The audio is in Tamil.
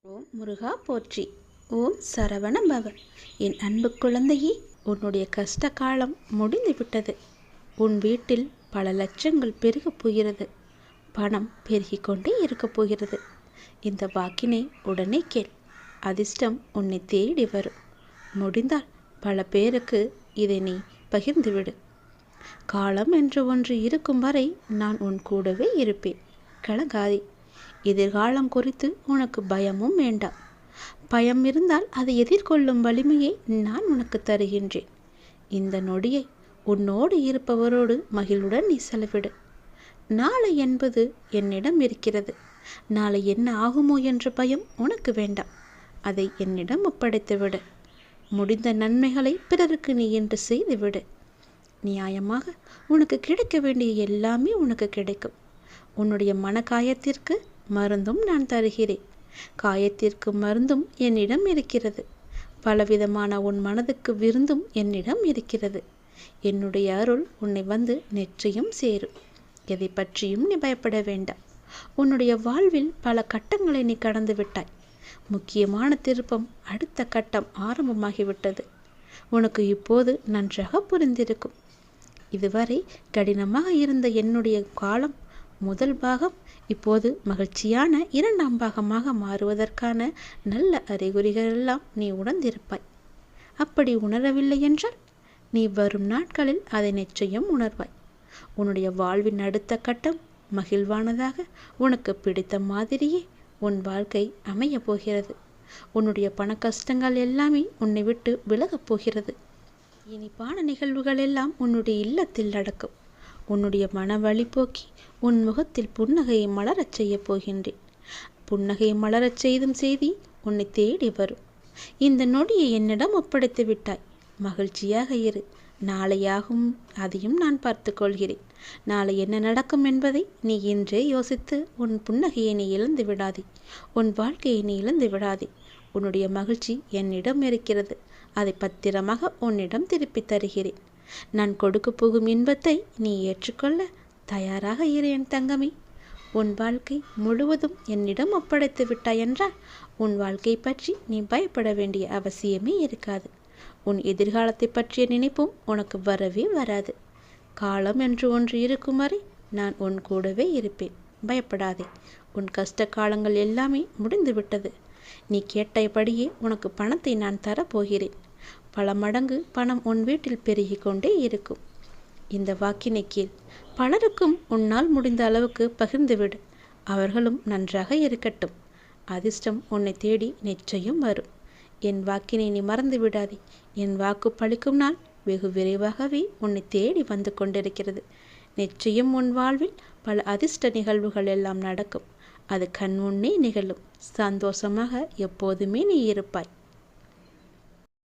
ஓம் முருகா போற்றி. ஓம் சரவண பவ. என் அன்பு குழந்தையே, உன்னுடைய கஷ்ட காலம் முடிந்து விட்டது. உன் வீட்டில் பல லட்சங்கள் பெருகப் போகிறது. பணம் பெருகிக் கொண்டே இருக்கப் போகிறது. இந்த வாக்கினை உடனே கேள். அதிர்ஷ்டம் உன்னை தேடி வரும். முடிந்தால் பல பேருக்கு இதை நீ பகிர்ந்துவிடு. காலம் என்று ஒன்று இருக்கும் வரை நான் உன் கூடவே இருப்பேன். கலங்காதே. எதிர்காலம் குறித்து உனக்கு பயமும் வேண்டாம். பயம் இருந்தால் அதை எதிர்கொள்ளும் வலிமையை நான் உனக்கு தருகின்றேன். இந்த நொடியை உன்னோடு இருப்பவரோடு மகிழ்வுடன் நீ செலவிடு. நாளை என்பது என்னிடம் இருக்கிறது. நாளை என்ன ஆகுமோ என்ற பயம் உனக்கு வேண்டாம். அதை என்னிடம் ஒப்படைத்துவிடு. முடிந்த நன்மைகளை பிறருக்கு நீ என்று செய்துவிடு. நியாயமாக உனக்கு கிடைக்க வேண்டிய எல்லாமே உனக்கு கிடைக்கும். உன்னுடைய மனக்காயத்திற்கு மருந்தும் நான் தருகிறேன். காயத்திற்கு மருந்தும் என்னிடம் இருக்கிறது. பலவிதமான உன் மனதுக்கு விருந்தும் என்னிடம் இருக்கிறது. என்னுடைய அருள் உன்னை வந்து நிச்சயம் சேரும். எதை பற்றியும் நீ பயப்பட வேண்டாம். உன்னுடைய வாழ்வில் பல கட்டங்களை நீ கடந்து விட்டாய். முக்கியமான திருப்பம் அடுத்த கட்டம் ஆரம்பமாகிவிட்டது. உனக்கு இப்போது நன்றாக புரிந்திருக்கும். இதுவரை கடினமாக இருந்த என்னுடைய காலம் முதல் பாகம் இப்போது மகிழ்ச்சியான இரண்டாம் பாகமாக மாறுவதற்கான நல்ல அறிகுறிகளெல்லாம் நீ உணர்ந்திருப்பாய். அப்படி உணரவில்லை என்றால் நீ வரும் நாட்களில் அதை நிச்சயம் உணர்வாய். உன்னுடைய வாழ்வின் அடுத்த கட்டம் மகிழ்வானதாக உனக்கு பிடித்த மாதிரியே உன் வாழ்க்கை அமைய போகிறது. உன்னுடைய பண கஷ்டங்கள் எல்லாமே உன்னை விட்டு விலகப் போகிறது. இனிப்பான நிகழ்வுகள் எல்லாம் உன்னுடைய இல்லத்தில் நடக்கும். உன்னுடைய மனவழி போக்கி உன் முகத்தில் புன்னகையை மலரச் செய்ய போகின்றேன். புன்னகையை மலரச் செய்தும் செய்தி உன்னை தேடி வரும். இந்த நொடியை என்னிடம் ஒப்படைத்து விட்டாய். மகிழ்ச்சியாக இரு. நாளையாகும் அதையும் நான் பார்த்து கொள்கிறேன். நாளை என்ன நடக்கும் என்பதை நீ இன்றே யோசித்து உன் புன்னகையை நீ இழந்து விடாதே. உன் வாழ்க்கையை நீ இழந்து விடாதே. உன்னுடைய மகிழ்ச்சி என்னிடம் இருக்கிறது. அதை பத்திரமாக உன்னிடம் திருப்பி தருகிறேன். நான் கொடுக்க போகும் இன்பத்தை நீ ஏற்றுக்கொள்ள தயாராக இரு என் தங்கமே. உன் வாழ்க்கை முழுவதும் என்னிடம் ஒப்படைத்து விட்டாய் என்றால் உன் வாழ்க்கை பற்றி நீ பயப்பட வேண்டிய அவசியமே இருக்காது. உன் எதிர்காலத்தை பற்றிய நினைப்பும் உனக்கு வரவே வராது. காலம் என்று ஒன்று இருக்கும் வரை நான் உன் கூடவே இருப்பேன். பயப்படாதே. உன் கஷ்ட காலங்கள் எல்லாமே முடிந்து விட்டது. நீ கேட்டபடியே உனக்கு பணத்தை நான் தரப்போகிறேன். பல மடங்கு பணம் உன் வீட்டில் பெருகி கொண்டே இருக்கும். இந்த வாக்கினை கீழ். பலருக்கும் உன்னால் முடிந்த அளவுக்கு பகிர்ந்துவிடு. அவர்களும் நன்றாக இருக்கட்டும். அதிர்ஷ்டம் உன்னை தேடி நிச்சயம் வரும். என் வாக்கினை நீ மறந்து விடாதே. என் வாக்கு பழிக்கும் நாள் வெகு விரைவாகவே உன்னை தேடி வந்து கொண்டிருக்கிறது. நிச்சயம் உன் வாழ்வில் பல அதிர்ஷ்ட நிகழ்வுகள் எல்லாம் நடக்கும். அது கண் முன்னே நிகழும். சந்தோஷமாக எப்போதுமே நீ இருப்பாய்.